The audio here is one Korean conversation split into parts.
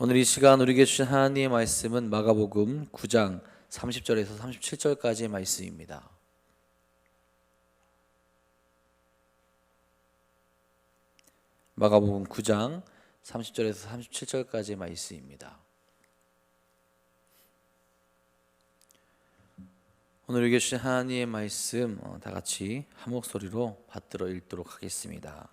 오늘 이 시간 우리에게 주신 하나님의 말씀은 마가복음 9장 30절에서 37절까지의 말씀입니다. 마가복음 9장 30절에서 37절까지의 말씀입니다. 오늘 우리에게 주신 하나님의 말씀 다 같이 한 목소리로 받들어 읽도록 하겠습니다.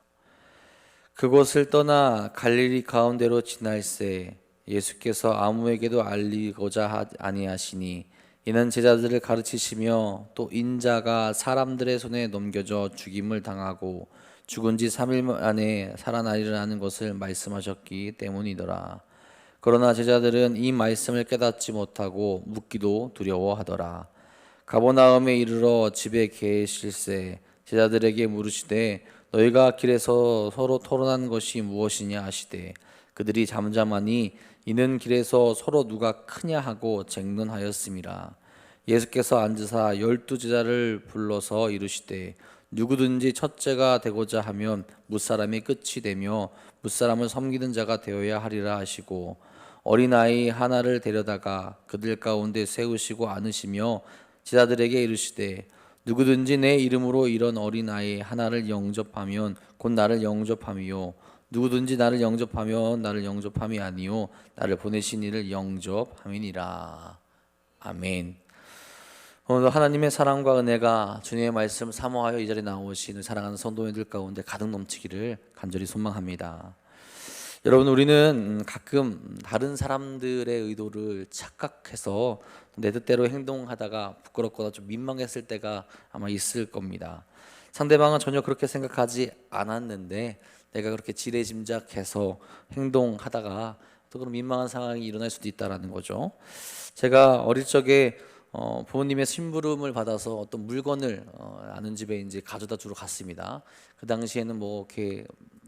그곳을 떠나 갈릴리 가운데로 지날새 예수께서 아무에게도 알리고자 아니하시니 이는 제자들을 가르치시며 또 인자가 사람들의 손에 넘겨져 죽임을 당하고 죽은 지 3일 만에 살아나리라는 것을 말씀하셨기 때문이더라. 그러나 제자들은 이 말씀을 깨닫지 못하고 묻기도 두려워하더라. 가버나움에 이르러 집에 계실새 제자들에게 물으시되 너희가 길에서 서로 토론한 것이 무엇이냐 하시되 그들이 잠잠하니 이는 길에서 서로 누가 크냐 하고 쟁론하였음이라. 예수께서 앉으사 12 제자를 불러서 이르시되 누구든지 첫째가 되고자 하면 뭇사람이 끝이 되며 뭇사람을 섬기는 자가 되어야 하리라 하시고 어린아이 하나를 데려다가 그들 가운데 세우시고 안으시며 제자들에게 이르시되 누구든지 내 이름으로 이런 어린아이 하나를 영접하면 곧 나를 영접함이요 누구든지 나를 영접하면 나를 영접함이 아니요 나를 보내신 이를 영접함이니라. 아멘. 오늘도 하나님의 사랑과 은혜가 주님의 말씀 사모하여 이 자리에 나오신 사랑하는 성도님들 가운데 가득 넘치기를 간절히 소망합니다. 여러분, 우리는 가끔 다른 사람들의 의도를 착각해서 내 뜻대로 행동하다가 부끄럽거나 좀 민망했을 때가 아마 있을 겁니다. 상대방은 전혀 그렇게 생각하지 않았는데 내가 그렇게 지레짐작해서 행동하다가 또 그런 민망한 상황이 일어날 수도 있다는 거죠. 제가 어릴 적에 부모님의 심부름을 받아서 어떤 물건을 아는 집에 이제 가져다 주러 갔습니다. 그 당시에는 뭐 이렇게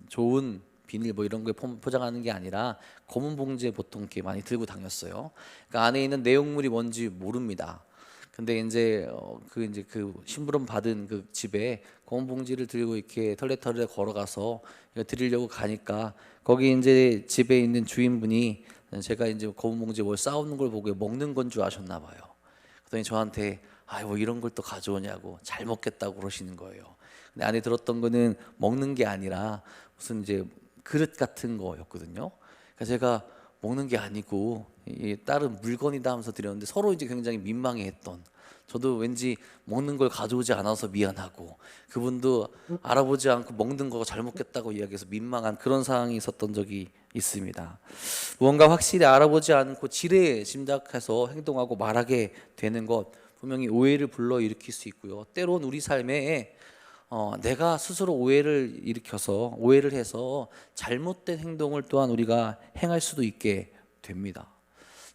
좋은 비닐 뭐 이런 거에 포장하는 게 아니라 검은 봉지에 보통 이렇게 많이 들고 다녔어요. 그러니까 안에 있는 내용물이 뭔지 모릅니다. 근데 이제 그 심부름 받은 그 집에 검은 봉지를 들고 이렇게 털레털레 걸어가서 이거 드리려고 가니까 거기 이제 집에 있는 주인분이 제가 이제 검은 봉지에 뭘 싸우는 걸 보고 먹는 건 줄 아셨나 봐요. 그랬더니 저한테 뭐 이런 걸 또 가져오냐고 잘 먹겠다고 그러시는 거예요. 근데 안에 들었던 거는 먹는 게 아니라 무슨 이제 그릇 같은 거였거든요. 그러니까 제가 먹는 게 아니고 다른 물건이다 하면서 드렸는데 서로 이제 굉장히 민망해했던, 저도 왠지 먹는 걸 가져오지 않아서 미안하고 그분도 알아보지 않고 먹는 거 잘 먹겠다고 이야기해서 민망한 그런 상황이 있었던 적이 있습니다. 무언가 확실히 알아보지 않고 지레 짐작해서 행동하고 말하게 되는 것 분명히 오해를 불러일으킬 수 있고요. 때론 우리 삶에 내가 스스로 오해를 일으켜서 오해를 해서 잘못된 행동을 또한 우리가 행할 수도 있게 됩니다.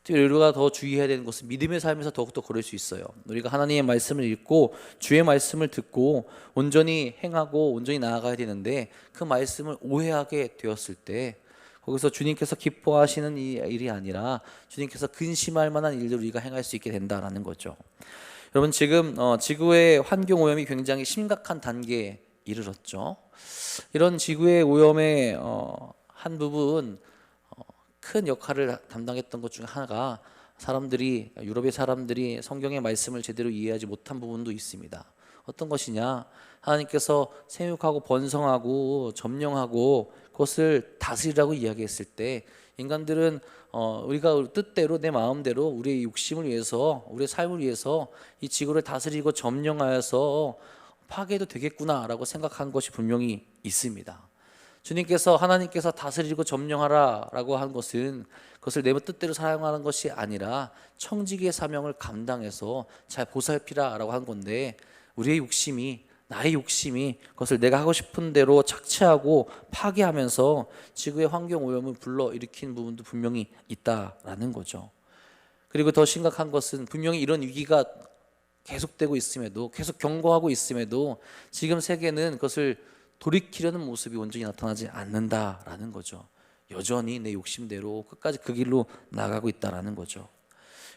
우리가 더 주의해야 되는 것은 믿음의 삶에서 더욱더 그럴 수 있어요. 우리가 하나님의 말씀을 읽고 주의 말씀을 듣고 온전히 행하고 온전히 나아가야 되는데 그 말씀을 오해하게 되었을 때 거기서 주님께서 기뻐하시는 이 일이 아니라 주님께서 근심할 만한 일들을 우리가 행할 수 있게 된다라는 거죠. 여러분, 지금 지구의 환경 오염이 굉장히 심각한 단계에 이르렀죠. 이런 지구의 오염의 한 부분 큰 역할을 담당했던 것 중 하나가 유럽의 사람들이 성경의 말씀을 제대로 이해하지 못한 부분도 있습니다. 어떤 것이냐? 하나님께서 생육하고 번성하고 점령하고 그것을 다스리라고 이야기했을 때 인간들은 우리가 뜻대로 내 마음대로 우리의 욕심을 위해서 우리의 삶을 위해서 이 지구를 다스리고 점령하여서 파괴해도 되겠구나라고 생각한 것이 분명히 있습니다. 하나님께서 다스리고 점령하라라고 한 것은 그것을 내 뜻대로 사용하는 것이 아니라 청지기의 사명을 감당해서 잘 보살피라라고 한 건데 나의 욕심이 그것을 내가 하고 싶은 대로 착취하고 파괴하면서 지구의 환경 오염을 불러일으킨 부분도 분명히 있다라는 거죠. 그리고 더 심각한 것은 분명히 이런 위기가 계속되고 있음에도 계속 경고하고 있음에도 지금 세계는 그것을 돌이키려는 모습이 온전히 나타나지 않는다라는 거죠. 여전히 내 욕심대로 끝까지 그 길로 나가고 있다라는 거죠.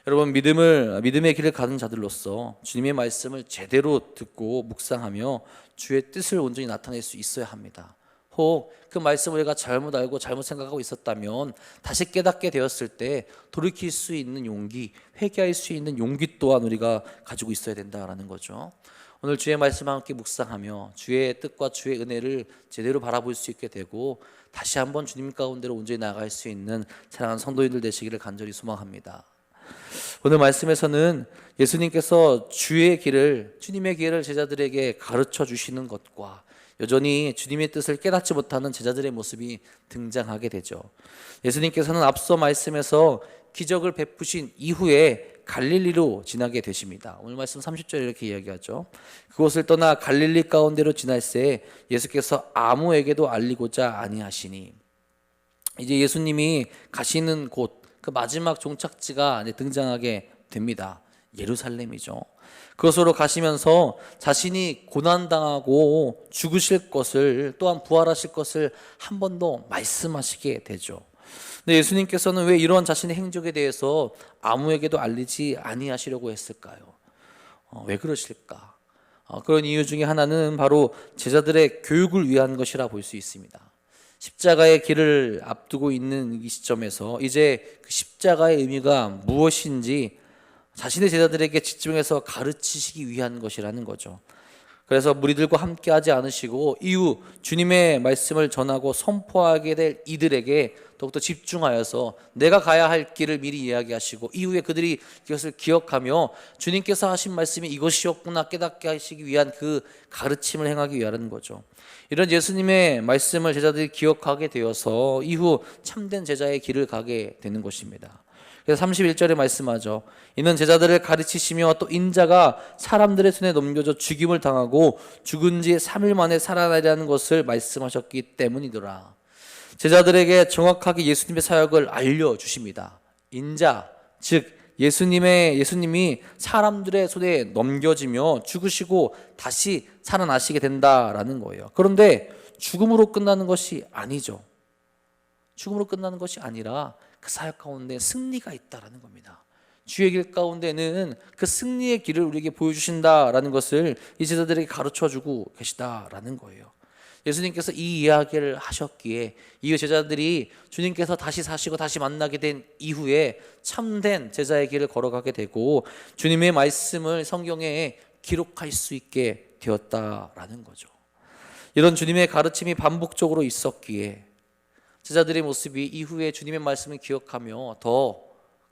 여러분, 믿음의 길을 가는 자들로서 주님의 말씀을 제대로 듣고 묵상하며 주의 뜻을 온전히 나타낼 수 있어야 합니다. 혹 그 말씀을 우리가 잘못 알고 잘못 생각하고 있었다면 다시 깨닫게 되었을 때 돌이킬 수 있는 용기, 회개할 수 있는 용기 또한 우리가 가지고 있어야 된다라는 거죠. 오늘 주의 말씀과 함께 묵상하며 주의 뜻과 주의 은혜를 제대로 바라볼 수 있게 되고 다시 한번 주님 가운데로 온전히 나아갈 수 있는 사랑하는 성도인들 되시기를 간절히 소망합니다. 오늘 말씀에서는 예수님께서 주님의 길을 제자들에게 가르쳐 주시는 것과 여전히 주님의 뜻을 깨닫지 못하는 제자들의 모습이 등장하게 되죠. 예수님께서는 앞서 말씀에서 기적을 베푸신 이후에 갈릴리로 지나게 되십니다. 오늘 말씀 30절에 이렇게 이야기하죠. 그곳을 떠나 갈릴리 가운데로 지날새 예수께서 아무에게도 알리고자 아니하시니, 이제 예수님이 가시는 곳, 그 마지막 종착지가 등장하게 됩니다. 예루살렘이죠. 그것으로 가시면서 자신이 고난당하고 죽으실 것을, 또한 부활하실 것을 한 번 더 말씀하시게 되죠. 근데 예수님께서는 왜 이런 자신의 행적에 대해서 아무에게도 알리지 아니하시려고 했을까요? 왜 그러실까? 그런 이유 중에 하나는 바로 제자들의 교육을 위한 것이라 볼 수 있습니다. 십자가의 길을 앞두고 있는 이 시점에서 이제 그 십자가의 의미가 무엇인지 자신의 제자들에게 집중해서 가르치시기 위한 것이라는 거죠. 그래서 무리들과 함께 하지 않으시고 이후 주님의 말씀을 전하고 선포하게 될 이들에게 더욱더 집중하여서 내가 가야 할 길을 미리 이야기하시고 이후에 그들이 이것을 기억하며 주님께서 하신 말씀이 이것이었구나 깨닫게 하시기 위한 그 가르침을 행하기 위하는 거죠. 이런 예수님의 말씀을 제자들이 기억하게 되어서 이후 참된 제자의 길을 가게 되는 것입니다. 그래서 31절에 말씀하죠. 이는 제자들을 가르치시며 또 인자가 사람들의 손에 넘겨져 죽임을 당하고 죽은 지 3일 만에 살아나리라는 것을 말씀하셨기 때문이더라. 제자들에게 정확하게 예수님의 사역을 알려주십니다. 인자, 즉 예수님이 사람들의 손에 넘겨지며 죽으시고 다시 살아나시게 된다라는 거예요. 그런데 죽음으로 끝나는 것이 아니죠. 죽음으로 끝나는 것이 아니라 그 사역 가운데 승리가 있다라는 겁니다. 주의 길 가운데는 그 승리의 길을 우리에게 보여주신다라는 것을 이 제자들에게 가르쳐주고 계시다라는 거예요. 예수님께서 이 이야기를 하셨기에 이 제자들이 주님께서 다시 사시고 다시 만나게 된 이후에 참된 제자의 길을 걸어가게 되고 주님의 말씀을 성경에 기록할 수 있게 되었다라는 거죠. 이런 주님의 가르침이 반복적으로 있었기에 제자들의 모습이 이후에 주님의 말씀을 기억하며 더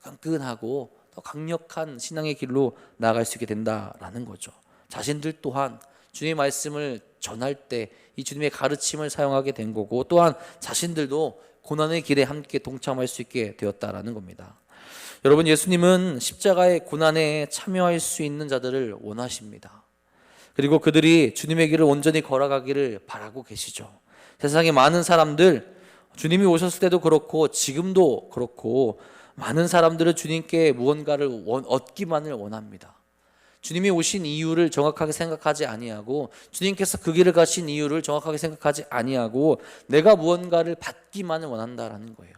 끈끈하고 더 강력한 신앙의 길로 나아갈 수 있게 된다라는 거죠. 자신들 또한 주님의 말씀을 전할 때 이 주님의 가르침을 사용하게 된 거고 또한 자신들도 고난의 길에 함께 동참할 수 있게 되었다라는 겁니다. 여러분, 예수님은 십자가의 고난에 참여할 수 있는 자들을 원하십니다. 그리고 그들이 주님의 길을 온전히 걸어가기를 바라고 계시죠. 세상에 많은 사람들, 주님이 오셨을 때도 그렇고 지금도 그렇고 많은 사람들은 주님께 무언가를 얻기만을 원합니다. 주님이 오신 이유를 정확하게 생각하지 아니하고 주님께서 그 길을 가신 이유를 정확하게 생각하지 아니하고 내가 무언가를 받기만을 원한다라는 거예요.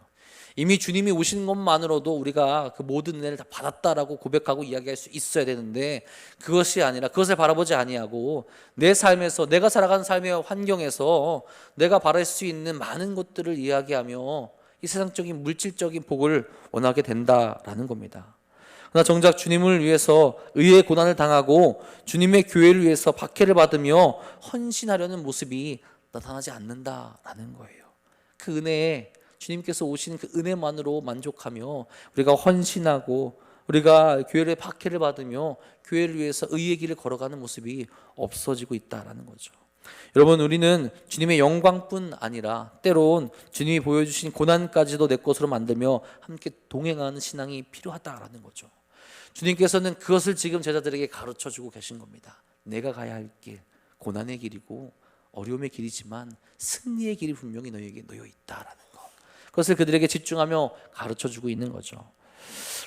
이미 주님이 오신 것만으로도 우리가 그 모든 은혜를 다 받았다라고 고백하고 이야기할 수 있어야 되는데 그것이 아니라 그것을 바라보지 아니하고 내 삶에서 내가 살아가는 삶의 환경에서 내가 바랄 수 있는 많은 것들을 이야기하며 이 세상적인 물질적인 복을 원하게 된다라는 겁니다. 그러나 정작 주님을 위해서 의의 고난을 당하고 주님의 교회를 위해서 박해를 받으며 헌신하려는 모습이 나타나지 않는다라는 거예요. 그 은혜에 주님께서 오신 그 은혜만으로 만족하며 우리가 헌신하고 우리가 교회의 박해를 받으며 교회를 위해서 의의 길을 걸어가는 모습이 없어지고 있다라는 거죠. 여러분, 우리는 주님의 영광뿐 아니라 때론 주님이 보여주신 고난까지도 내 것으로 만들며 함께 동행하는 신앙이 필요하다라는 거죠. 주님께서는 그것을 지금 제자들에게 가르쳐주고 계신 겁니다. 내가 가야 할 길, 고난의 길이고 어려움의 길이지만 승리의 길이 분명히 너에게 놓여 있다라는 것, 그것을 그들에게 집중하며 가르쳐주고 있는 거죠.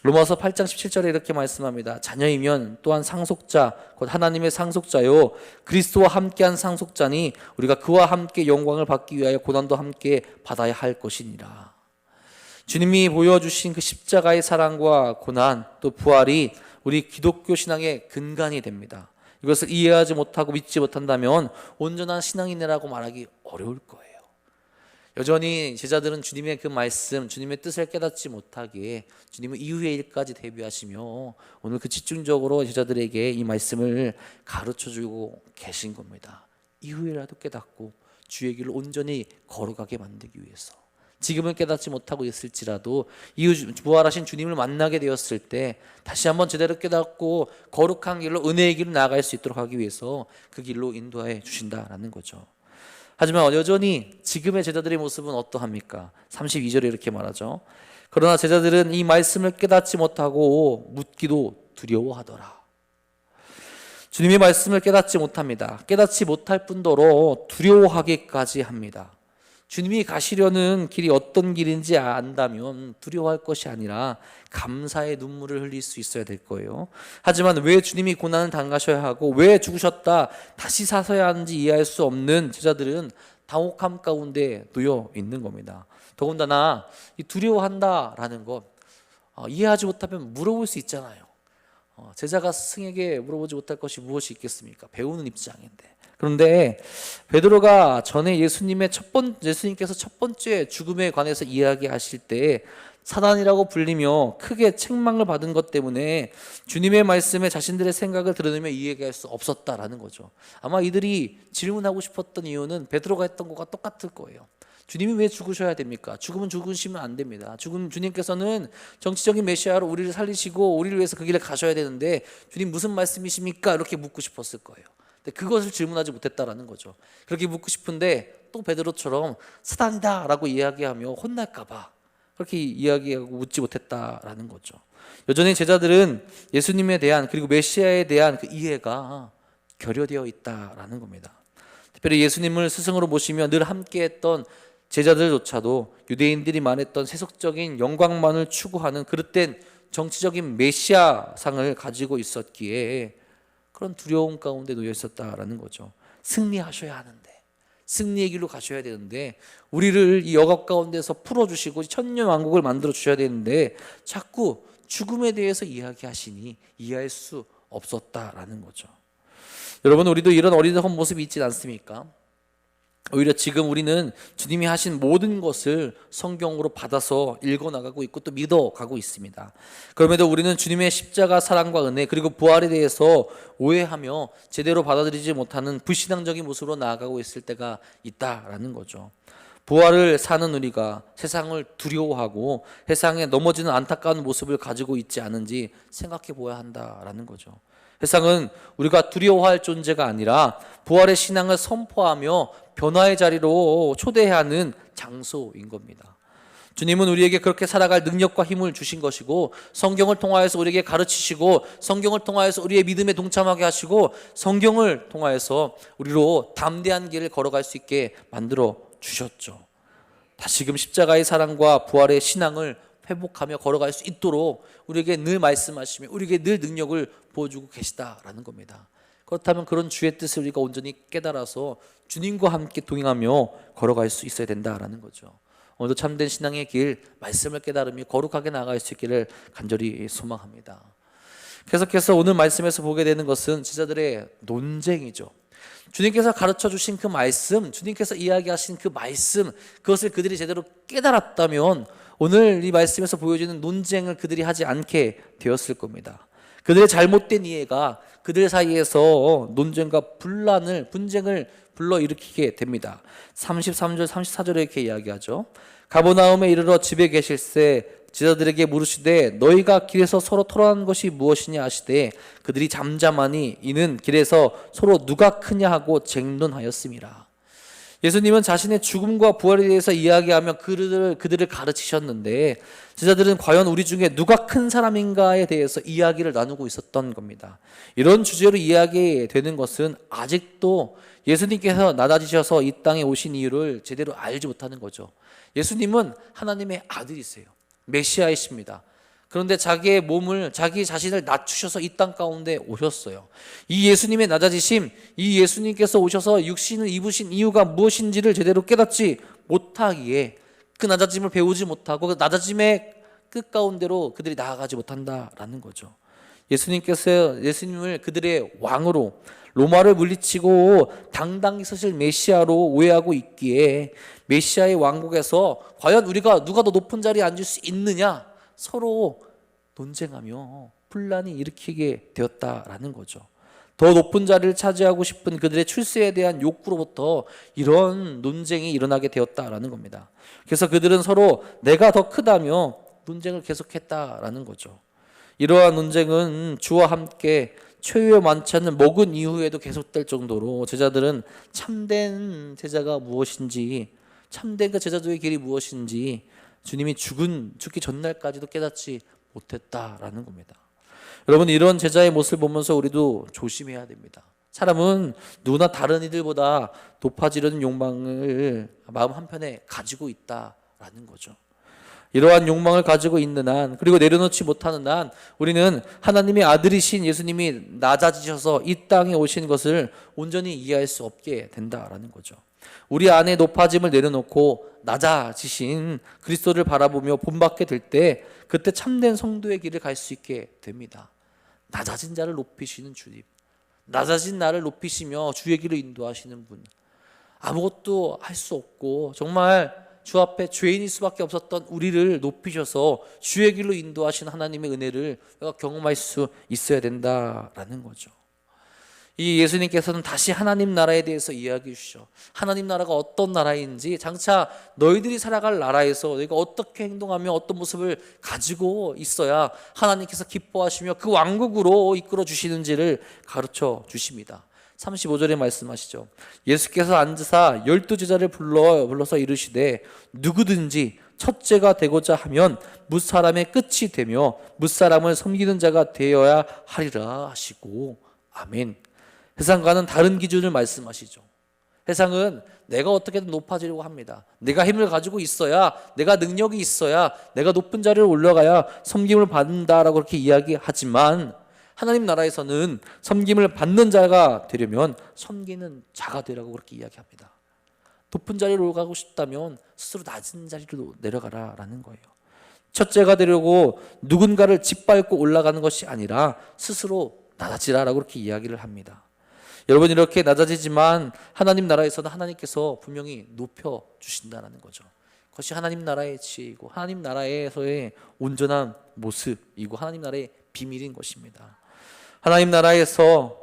로마서 8장 17절에 이렇게 말씀합니다. 자녀이면 또한 상속자 곧 하나님의 상속자요 그리스도와 함께한 상속자니 우리가 그와 함께 영광을 받기 위하여 고난도 함께 받아야 할 것이니라. 주님이 보여주신 그 십자가의 사랑과 고난 또 부활이 우리 기독교 신앙의 근간이 됩니다. 이것을 이해하지 못하고 믿지 못한다면 온전한 신앙인이라고 말하기 어려울 거예요. 여전히 제자들은 주님의 그 말씀, 주님의 뜻을 깨닫지 못하기에 주님은 이후의 일까지 대비하시며 오늘 그 집중적으로 제자들에게 이 말씀을 가르쳐주고 계신 겁니다. 이후에라도 깨닫고 주의 길을 온전히 걸어가게 만들기 위해서. 지금은 깨닫지 못하고 있을지라도 이후 부활하신 주님을 만나게 되었을 때 다시 한번 제대로 깨닫고 거룩한 길로, 은혜의 길로 나아갈 수 있도록 하기 위해서 그 길로 인도해 주신다라는 거죠. 하지만 여전히 지금의 제자들의 모습은 어떠합니까? 32절에 이렇게 말하죠. 그러나 제자들은 이 말씀을 깨닫지 못하고 묻기도 두려워하더라. 주님의 말씀을 깨닫지 못합니다. 깨닫지 못할 뿐더러 두려워하기까지 합니다. 주님이 가시려는 길이 어떤 길인지 안다면 두려워할 것이 아니라 감사의 눈물을 흘릴 수 있어야 될 거예요. 하지만 왜 주님이 고난을 당하셔야 하고 왜 죽으셨다 다시 사셔야 하는지 이해할 수 없는 제자들은 당혹함 가운데 놓여 있는 겁니다. 더군다나 이 두려워한다라는 것 이해하지 못하면 물어볼 수 있잖아요. 제자가 스승에게 물어보지 못할 것이 무엇이 있겠습니까? 배우는 입장인데. 그런데 베드로가 전에 예수님께서 첫 번째 죽음에 관해서 이야기하실 때 사단이라고 불리며 크게 책망을 받은 것 때문에 주님의 말씀에 자신들의 생각을 드러내며 이해할 수 없었다라는 거죠. 아마 이들이 질문하고 싶었던 이유는 베드로가 했던 것과 똑같을 거예요. 주님이 왜 죽으셔야 됩니까? 죽으면 죽으시면 안 됩니다. 주님께서는 정치적인 메시아로 우리를 살리시고 우리를 위해서 그 길을 가셔야 되는데 주님 무슨 말씀이십니까? 이렇게 묻고 싶었을 거예요. 근데 그것을 질문하지 못했다라는 거죠. 그렇게 묻고 싶은데 또 베드로처럼 사단이다라고 이야기하며 혼날까봐 그렇게 이야기하고 묻지 못했다라는 거죠. 여전히 제자들은 예수님에 대한 그리고 메시아에 대한 그 이해가 결여되어 있다라는 겁니다. 특별히 예수님을 스승으로 모시며 늘 함께했던 제자들조차도 유대인들이 말했던 세속적인 영광만을 추구하는 그릇된 정치적인 메시아상을 가지고 있었기에 그런 두려움 가운데 놓여 있었다라는 거죠. 승리하셔야 하는데, 승리의 길로 가셔야 되는데, 우리를 이 억압 가운데서 풀어주시고 천년왕국을 만들어 주셔야 되는데 자꾸 죽음에 대해서 이야기하시니 이해할 수 없었다라는 거죠. 여러분, 우리도 이런 어리석은 모습이 있지 않습니까? 오히려 지금 우리는 주님이 하신 모든 것을 성경으로 받아서 읽어나가고 있고 또 믿어가고 있습니다. 그럼에도 우리는 주님의 십자가 사랑과 은혜 그리고 부활에 대해서 오해하며 제대로 받아들이지 못하는 불신앙적인 모습으로 나아가고 있을 때가 있다라는 거죠. 부활을 사는 우리가 세상을 두려워하고 세상에 넘어지는 안타까운 모습을 가지고 있지 않은지 생각해 보아야 한다라는 거죠. 세상은 우리가 두려워할 존재가 아니라 부활의 신앙을 선포하며 변화의 자리로 초대하는 장소인 겁니다. 주님은 우리에게 그렇게 살아갈 능력과 힘을 주신 것이고 성경을 통하여서 우리에게 가르치시고 성경을 통하여서 우리의 믿음에 동참하게 하시고 성경을 통하여서 우리로 담대한 길을 걸어갈 수 있게 만들어 주셨죠. 다시금 십자가의 사랑과 부활의 신앙을 회복하며 걸어갈 수 있도록 우리에게 늘 말씀하시며 우리에게 늘 능력을 보여주고 계시다라는 겁니다. 그렇다면 그런 주의 뜻을 우리가 온전히 깨달아서 주님과 함께 동행하며 걸어갈 수 있어야 된다라는 거죠. 오늘도 참된 신앙의 길, 말씀을 깨달으며 거룩하게 나아갈 수 있기를 간절히 소망합니다. 계속해서 오늘 말씀에서 보게 되는 것은 제자들의 논쟁이죠. 주님께서 가르쳐 주신 그 말씀, 주님께서 이야기하신 그 말씀, 그것을 그들이 제대로 깨달았다면 오늘 이 말씀에서 보여지는 논쟁을 그들이 하지 않게 되었을 겁니다. 그들의 잘못된 이해가 그들 사이에서 논쟁과 분쟁을 불러일으키게 됩니다. 33절 34절에 이렇게 이야기하죠. 가버나움에 이르러 집에 계실새 제자들에게 물으시되 너희가 길에서 서로 토론한 것이 무엇이냐 하시되 그들이 잠잠하니 이는 길에서 서로 누가 크냐 하고 쟁론하였음이라. 예수님은 자신의 죽음과 부활에 대해서 이야기하며 그들을 가르치셨는데 제자들은 과연 우리 중에 누가 큰 사람인가에 대해서 이야기를 나누고 있었던 겁니다. 이런 주제로 이야기되는 것은 아직도 예수님께서 낮아지셔서 이 땅에 오신 이유를 제대로 알지 못하는 거죠. 예수님은 하나님의 아들이세요. 메시아이십니다. 그런데 자기 자신을 낮추셔서 이 땅 가운데 오셨어요. 이 예수님의 낮아지심, 이 예수님께서 오셔서 육신을 입으신 이유가 무엇인지를 제대로 깨닫지 못하기에 그 낮아짐을 배우지 못하고 그 낮아짐의 끝 가운데로 그들이 나아가지 못한다라는 거죠. 예수님을 그들의 왕으로 로마를 물리치고 당당히 서실 메시아로 오해하고 있기에 메시아의 왕국에서 과연 우리가 누가 더 높은 자리에 앉을 수 있느냐 서로 논쟁하며 분란이 일으키게 되었다라는 거죠. 더 높은 자리를 차지하고 싶은 그들의 출세에 대한 욕구로부터 이런 논쟁이 일어나게 되었다라는 겁니다. 그래서 그들은 서로 내가 더 크다며 논쟁을 계속했다라는 거죠. 이러한 논쟁은 주와 함께 최후의 만찬을 먹은 이후에도 계속될 정도로 제자들은 참된 제자가 무엇인지, 참된 그 제자도의 길이 무엇인지 주님이 죽기 전날까지도 깨닫지 못했다라는 겁니다. 여러분, 이런 제자의 모습을 보면서 우리도 조심해야 됩니다. 사람은 누구나 다른 이들보다 높아지려는 욕망을 마음 한편에 가지고 있다라는 거죠. 이러한 욕망을 가지고 있는 한, 그리고 내려놓지 못하는 한, 우리는 하나님의 아들이신 예수님이 낮아지셔서 이 땅에 오신 것을 온전히 이해할 수 없게 된다라는 거죠. 우리 안에 높아짐을 내려놓고 낮아지신 그리스도를 바라보며 본받게 될 때, 그때 참된 성도의 길을 갈 수 있게 됩니다. 낮아진 자를 높이시는 주님, 낮아진 나를 높이시며 주의 길을 인도하시는 분, 아무것도 할 수 없고 정말 주 앞에 죄인일 수밖에 없었던 우리를 높이셔서 주의 길로 인도하신 하나님의 은혜를 우리가 경험할 수 있어야 된다라는 거죠. 이 예수님께서는 다시 하나님 나라에 대해서 이야기해 주시죠. 하나님 나라가 어떤 나라인지, 장차 너희들이 살아갈 나라에서 너희가 어떻게 행동하며 어떤 모습을 가지고 있어야 하나님께서 기뻐하시며 그 왕국으로 이끌어 주시는지를 가르쳐 주십니다. 35절에 말씀하시죠. 예수께서 앉으사 12제자를 불러서 이르시되 누구든지 첫째가 되고자 하면 뭇사람의 끝이 되며 뭇사람을 섬기는 자가 되어야 하리라 하시고, 아멘. 세상과는 다른 기준을 말씀하시죠. 세상은 내가 어떻게든 높아지려고 합니다. 내가 힘을 가지고 있어야, 내가 능력이 있어야, 내가 높은 자리를 올라가야 섬김을 받는다라고 그렇게 이야기하지만, 하나님 나라에서는 섬김을 받는 자가 되려면 섬기는 자가 되라고 그렇게 이야기합니다. 높은 자리로 올라가고 싶다면 스스로 낮은 자리로 내려가라라는 거예요. 첫째가 되려고 누군가를 짓밟고 올라가는 것이 아니라 스스로 낮아지라라고 그렇게 이야기를 합니다. 여러분, 이렇게 낮아지지만 하나님 나라에서는 하나님께서 분명히 높여 주신다는 거죠. 그것이 하나님 나라의 지혜이고 하나님 나라에서의 온전한 모습이고 하나님 나라의 비밀인 것입니다. 하나님 나라에서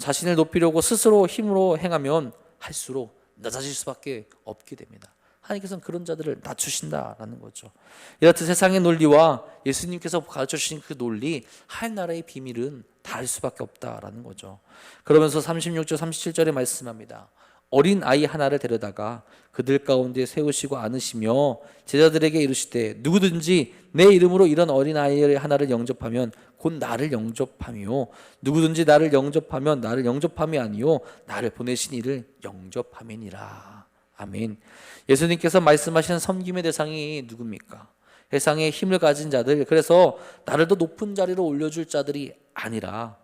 자신을 높이려고 스스로 힘으로 행하면 할수록 낮아질 수밖에 없게 됩니다. 하나님께서는 그런 자들을 낮추신다라는 거죠. 이렇듯 세상의 논리와 예수님께서 가르쳐 주신 그 논리, 하나님 나라의 비밀은 다를 수밖에 없다라는 거죠. 그러면서 36절 37절에 말씀합니다. 어린 아이 하나를 데려다가 그들 가운데 세우시고 안으시며 제자들에게 이르시되 누구든지 내 이름으로 이런 어린 아이 하나를 영접하면 곧 나를 영접하며 누구든지 나를 영접하면 나를 영접함이 아니요 나를 보내신 이를 영접함이니라. 아멘. 예수님께서 말씀하시는 섬김의 대상이 누굽니까? 세상에 힘을 가진 자들, 그래서 나를 더 높은 자리로 올려줄 자들이 아니라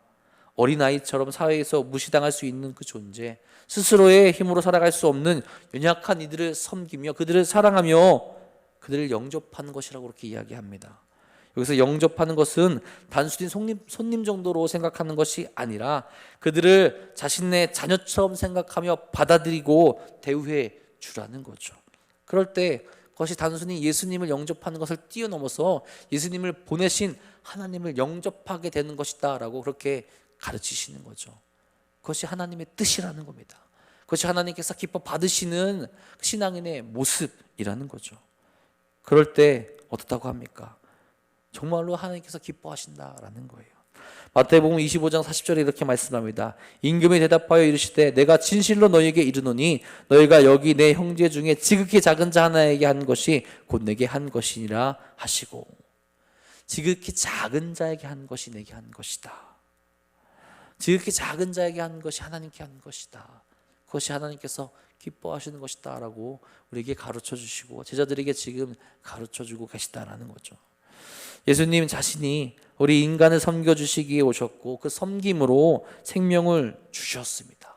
어린아이처럼 사회에서 무시당할 수 있는 그 존재, 스스로의 힘으로 살아갈 수 없는 연약한 이들을 섬기며 그들을 사랑하며 그들을 영접하는 것이라고 그렇게 이야기합니다. 여기서 영접하는 것은 단순히 손님 정도로 생각하는 것이 아니라 그들을 자신의 자녀처럼 생각하며 받아들이고 대우해 주라는 거죠. 그럴 때 그것이 단순히 예수님을 영접하는 것을 뛰어넘어서 예수님을 보내신 하나님을 영접하게 되는 것이다 라고 그렇게 가르치시는 거죠. 그것이 하나님의 뜻이라는 겁니다. 그것이 하나님께서 기뻐 받으시는 신앙인의 모습이라는 거죠. 그럴 때 어떻다고 합니까? 정말로 하나님께서 기뻐하신다라는 거예요. 마태복음 25장 40절에 이렇게 말씀합니다. 임금이 대답하여 이르시되 내가 진실로 너희에게 이르노니 너희가 여기 내 형제 중에 지극히 작은 자 하나에게 한 것이 곧 내게 한 것이니라 하시고, 지극히 작은 자에게 한 것이 내게 한 것이다. 지극히 작은 자에게 한 것이 하나님께 한 것이다. 그것이 하나님께서 기뻐하시는 것이다 라고 우리에게 가르쳐 주시고 제자들에게 지금 가르쳐 주고 계시다라는 거죠. 예수님 자신이 우리 인간을 섬겨주시기에 오셨고 그 섬김으로 생명을 주셨습니다.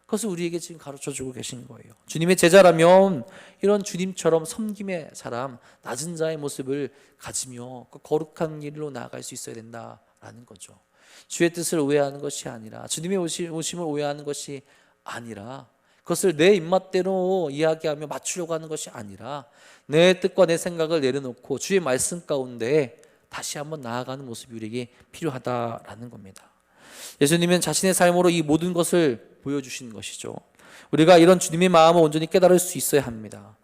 그것을 우리에게 지금 가르쳐주고 계신 거예요. 주님의 제자라면 이런 주님처럼 섬김의 사람, 낮은 자의 모습을 가지며 그 거룩한 길로 나아갈 수 있어야 된다라는 거죠. 주의 뜻을 오해하는 것이 아니라, 주님의 오심을 오해하는 것이 아니라, 그것을 내 입맛대로 이야기하며 맞추려고 하는 것이 아니라 내 뜻과 내 생각을 내려놓고 주의 말씀 가운데 다시 한번 나아가는 모습이 우리에게 필요하다라는 겁니다. 예수님은 자신의 삶으로 이 모든 것을 보여주신 것이죠. 우리가 이런 주님의 마음을 온전히 깨달을 수 있어야 합니다.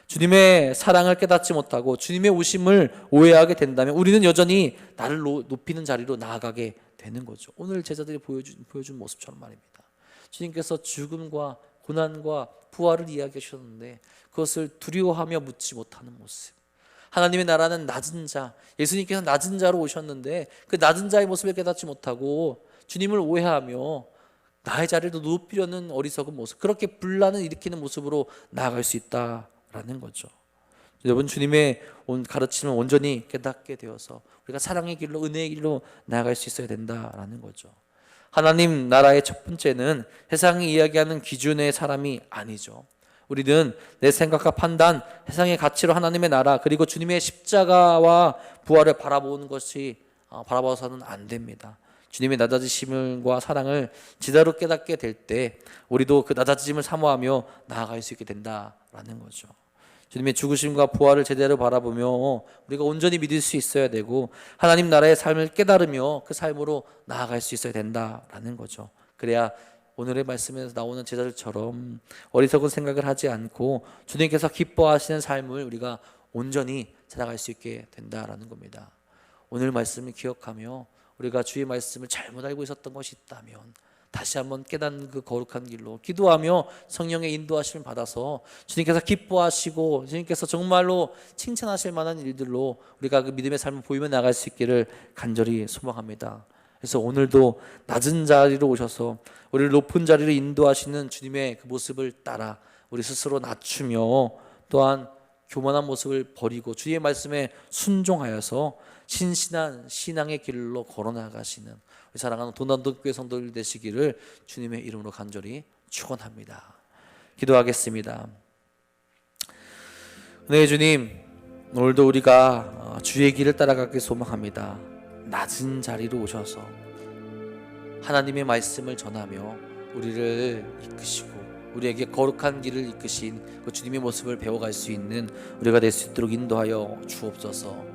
주님의 사랑을 깨닫지 못하고 주님의 오심을 오해하게 된다면 우리는 여전히 나를 높이는 자리로 나아가게 되는 거죠. 오늘 제자들이 보여준 모습처럼 말입니다. 주님께서 죽음과 고난과 부활을 이야기하셨는데 그것을 두려워하며 묻지 못하는 모습. 하나님의 나라는 낮은 자, 예수님께서 낮은 자로 오셨는데 그 낮은 자의 모습을 깨닫지 못하고 주님을 오해하며 나의 자리를 높이려는 어리석은 모습, 그렇게 분란을 일으키는 모습으로 나아갈 수 있다라는 거죠. 여러분, 주님의 가르침을 온전히 깨닫게 되어서 우리가 사랑의 길로, 은혜의 길로 나아갈 수 있어야 된다라는 거죠. 하나님 나라의 첫 번째는 세상이 이야기하는 기준의 사람이 아니죠. 우리는 내 생각과 판단, 세상의 가치로 하나님의 나라 그리고 주님의 십자가와 부활을 바라봐서는 안 됩니다. 주님의 낮아지심과 사랑을 제대로 깨닫게 될 때 우리도 그 낮아짐을 사모하며 나아갈 수 있게 된다라는 거죠. 주님의 죽으심과 부활을 제대로 바라보며 우리가 온전히 믿을 수 있어야 되고 하나님 나라의 삶을 깨달으며 그 삶으로 나아갈 수 있어야 된다라는 거죠. 그래야 오늘의 말씀에서 나오는 제자들처럼 어리석은 생각을 하지 않고 주님께서 기뻐하시는 삶을 우리가 온전히 살아갈 수 있게 된다라는 겁니다. 오늘 말씀을 기억하며 우리가 주의 말씀을 잘못 알고 있었던 것이 있다면 다시 한번 깨닫는 그 거룩한 길로 기도하며 성령의 인도하심을 받아서 주님께서 기뻐하시고 주님께서 정말로 칭찬하실 만한 일들로 우리가 그 믿음의 삶을 보이며 나갈 수 있기를 간절히 소망합니다. 그래서 오늘도 낮은 자리로 오셔서 우리를 높은 자리로 인도하시는 주님의 그 모습을 따라 우리 스스로 낮추며 또한 교만한 모습을 버리고 주의 말씀에 순종하여서 신실한 신앙의 길로 걸어나가시는 우리 사랑하는 도난동교회 성도들 되시기를 주님의 이름으로 간절히 축원합니다. 기도하겠습니다. 네, 주님, 오늘도 우리가 주의 길을 따라가길 소망합니다. 낮은 자리로 오셔서 하나님의 말씀을 전하며 우리를 이끄시고 우리에게 거룩한 길을 이끄신 그 주님의 모습을 배워갈 수 있는 우리가 될 수 있도록 인도하여 주옵소서.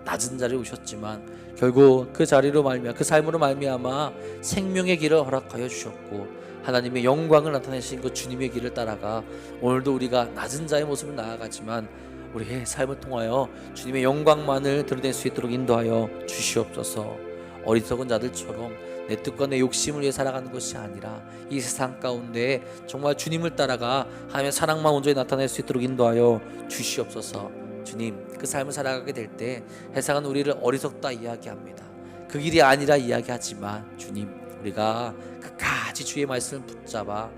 낮은 자리에 오셨지만 결국 그 자리로 말미암아 그 삶으로 말미암아 생명의 길을 허락하여 주셨고 하나님의 영광을 나타내신 그 주님의 길을 따라가 오늘도 우리가 낮은 자의 모습을 나아가지만 우리의 삶을 통하여 주님의 영광만을 드러낼 수 있도록 인도하여 주시옵소서. 어리석은 자들처럼 내 뜻과 내 욕심을 위해 살아가는 것이 아니라 이 세상 가운데 정말 주님을 따라가 하나님의 사랑만 온전히 나타낼 수 있도록 인도하여 주시옵소서. 주님, 그 삶을 살아가게 될 때 세상은 우리를 어리석다 이야기합니다. 그 길이 아니라 이야기하지만 주님, 우리가 끝까지 주의 말씀을 붙잡아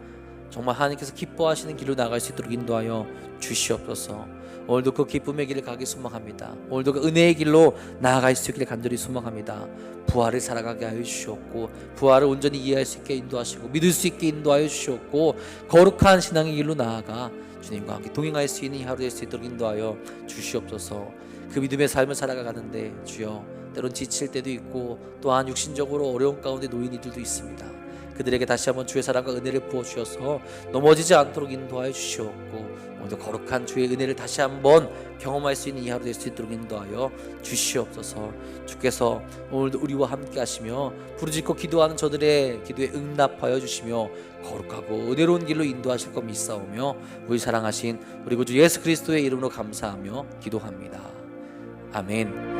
정말 하나님께서 기뻐하시는 길로 나갈 수 있도록 인도하여 주시옵소서. 오늘도 그 기쁨의 길을 가기 소망합니다. 오늘도 그 은혜의 길로 나아갈 수 있기를 간절히 소망합니다. 부활을 살아가게 하여 주시옵고 부활을 온전히 이해할 수 있게 인도하시고 믿을 수 있게 인도하여 주시옵고 거룩한 신앙의 길로 나아가 주님과 함께 동행할 수 있는 이 하루 될 수 있도록 인도하여 주시옵소서. 그 믿음의 삶을 살아가는데 주여 때론 지칠 때도 있고 또한 육신적으로 어려운 가운데 놓인 이들도 있습니다. 그들에게 다시 한번 주의 사랑과 은혜를 부어주셔서 넘어지지 않도록 인도하여 주시옵고 오늘도 거룩한 주의 은혜를 다시 한번 경험할 수 있는 이 하루 될 수 있도록 인도하여 주시옵소서. 주께서 오늘도 우리와 함께 하시며 부르짖고 기도하는 저들의 기도에 응답하여 주시며 거룩하고 은혜로운 길로 인도하실 것 믿사오며 우리 사랑하신 우리 구주 예수 그리스도의 이름으로 감사하며 기도합니다. 아멘.